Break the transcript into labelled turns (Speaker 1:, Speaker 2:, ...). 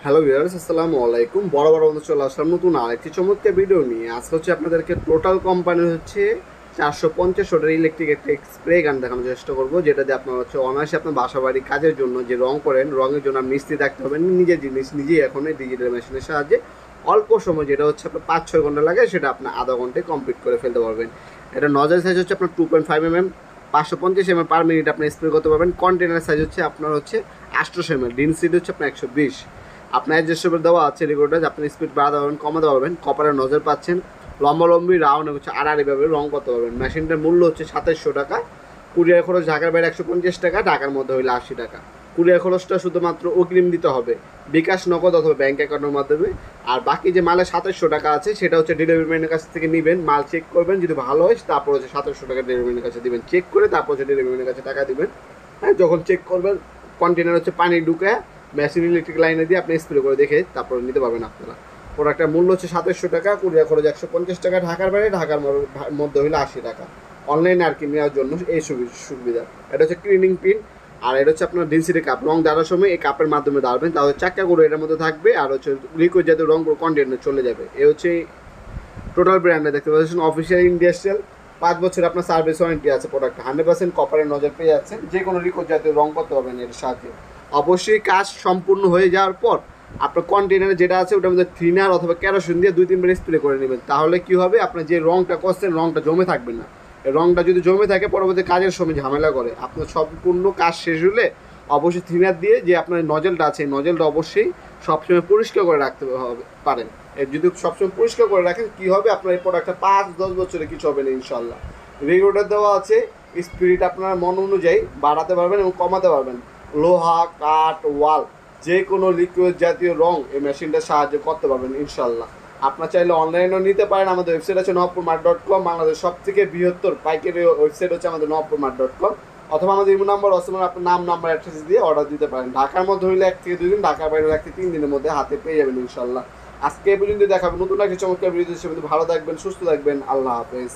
Speaker 1: Hello viewers, আসসালামু আলাইকুম। বড় বন্ধু চলে আসলাম নতুন আরেকটি চমৎকার ভিডিও নিয়ে। আজকে হচ্ছে আপনাদেরকে টোটাল কোম্পানির হচ্ছে 450 ওয়াটের ইলেকট্রিক একটা স্প্রে গান দেখানোর চেষ্টা করবো, যেটা দিয়ে আপনার হচ্ছে অনায়াসে আপনার বাসা বাড়ি কাজের জন্য যে রং করেন, রঙের জন্য মিস্ত্রি থাকতে হবে নিজের জিনিস নিজেই এখন এই ডিজিটাল মেশিনের সাহায্যে অল্প সময়, যেটা হচ্ছে আপনার 5-6 ঘন্টা লাগে, সেটা আপনার আধা ঘন্টায় কমপ্লিট করে ফেলতে পারবেন। এটা নজল সাইজ হচ্ছে আপনার 2.5 mm, 550 ml পার মিনিট আপনি স্প্রে করতে পারবেন। কন্টেনার সাইজ হচ্ছে আপনার হচ্ছে 800 ml, ডেনসিটি হচ্ছে আপনার 120। আপনার অ্যাডজাস্টেবল দেওয়া আছে রেকর্ডার, আপনি স্পিড বাড়াতে পারবেন, কমাতে পারবেন। কপারের নজর পাচ্ছেন, লম্বালম্বি রাউন্ড হচ্ছে আড়াআড়িভাবে রং করতে পারবেন। মেশিনটার মূল্য হচ্ছে 2700 টাকা। কুরিয়ার খরচ ঢাকার বাইরে 150 টাকা, ঢাকার মধ্যে হইলে 80 টাকা। কুরিয়ার খরচটা শুধুমাত্র অগ্রিম দিতে হবে, বিকাশ, নগদ অথবা ব্যাঙ্ক অ্যাকাউন্টের মাধ্যমে। আর বাকি যে মালে 2700 টাকা আছে, সেটা হচ্ছে ডেলিভারি ম্যানের কাছ থেকে নেবেন, মাল চেক করবেন, যদি ভালো হয় তারপর হচ্ছে 2700 টাকা ডেলিভারি ম্যানের কাছে দিবেন। চেক করে তারপর হচ্ছে ডেলিভারি ম্যানের কাছে টাকা দিবেন। হ্যাঁ, যখন চেক করবেন কন্টেনার হচ্ছে পানি ঢুকে মেশিন ইলেকট্রিক লাইনে দিয়ে আপনি স্প্রে করে দেখে তারপর নিতে পারবেন আপনারা। প্রোডাক্টের মূল্য হচ্ছে 2700 টাকা, কুরিয়ার খরচ 150 টাকা, ঢাকার বাইরে ঢাকার মধ্যে হইলে 80 টাকা। অনলাইনে আর কি নেওয়ার জন্য এই সুবিধা। এটা হচ্ছে ক্লিনিং পিন, আর এটা হচ্ছে আপনার ডেনসিটি কাপ। রং দাঁড়ার সময় এই কাপের মাধ্যমে দাঁড়াবেন, তাহলে চাক্কা করে এটার মধ্যে থাকবে, আর হচ্ছে লিকুইড জাতীয় রং কন্টেনার চলে যাবে। এ হচ্ছে টোটাল ব্র্যান্ডে দেখতে পাচ্ছেন, অফিসিয়াল ইন্ডাস্ট্রিয়াল। 5 বছর আপনার সার্ভিস ওয়ারেন্টি আছে প্রোডাক্ট। 100% কপারের নজর পেয়ে যাচ্ছেন, যে কোনো লিকুইড জাতীয় রং করতে পারবেন এর সাথে। অবশ্যই কাজ সম্পূর্ণ হয়ে যাওয়ার পর আপনার কন্টেনারে যেটা আছে ওটার মধ্যে থিনার অথবা কেরোসিন দিয়ে 2-3 বার স্প্রে করে নেবেন। তাহলে কি হবে, আপনার যে রংটা করছেন রংটা জমে থাকবে না। এই রংটা যদি জমে থাকে পরবর্তী কাজের সময় ঝামেলা করে। আপনার সম্পূর্ণ কাজ শেষ হলে অবশ্যই থিনার দিয়ে যে আপনার নজলটা আছে, নজলটা অবশ্যই সবসময় পরিষ্কার করে রাখতে হবে পারেন। এর যদি সবসময় পরিষ্কার করে রাখেন, কি হবে, আপনার এই প্রোডাক্টটা 5-10 বছরে কিছু হবে না ইনশাল্লাহ। রেগুলেটর দেওয়া আছে, স্পিরিট আপনার মন অনুযায়ী বাড়াতে পারবেন এবং কমাতে পারবেন। লোহা, কাঠ, ওয়াল, যে কোনো লিকুইড জাতীয় রং এই মেশিনটার সাহায্যে করতে পারবেন ইনশাল্লাহ। আপনার চাইলে অনলাইনেও নিতে পারেন। আমাদের ওয়েবসাইট আছে নবপুরমার্ট.com। বাংলাদেশ সব থেকে বৃহত্তর পাইকারি ওয়েবসাইট হচ্ছে আমাদের নবপুরমার্ট.com। অথবা আমাদের ইমো নাম্বার অসময় আপনার নাম্বার অ্যাড্রেস দিয়ে অর্ডার দিতে পারেন। ঢাকার মধ্যে হইলে 1 থেকে 2 দিন, ঢাকার বাইরে 1 থেকে 3 দিনের মধ্যে হাতে পেয়ে যাবেন ইনশাল্লাহ। আজকে এই পর্যন্ত দেখাবেন নতুন একটা চমৎকার ভিডিও। ভালো থাকবেন, সুস্থ থাকবেন, আল্লাহ হাফেজ।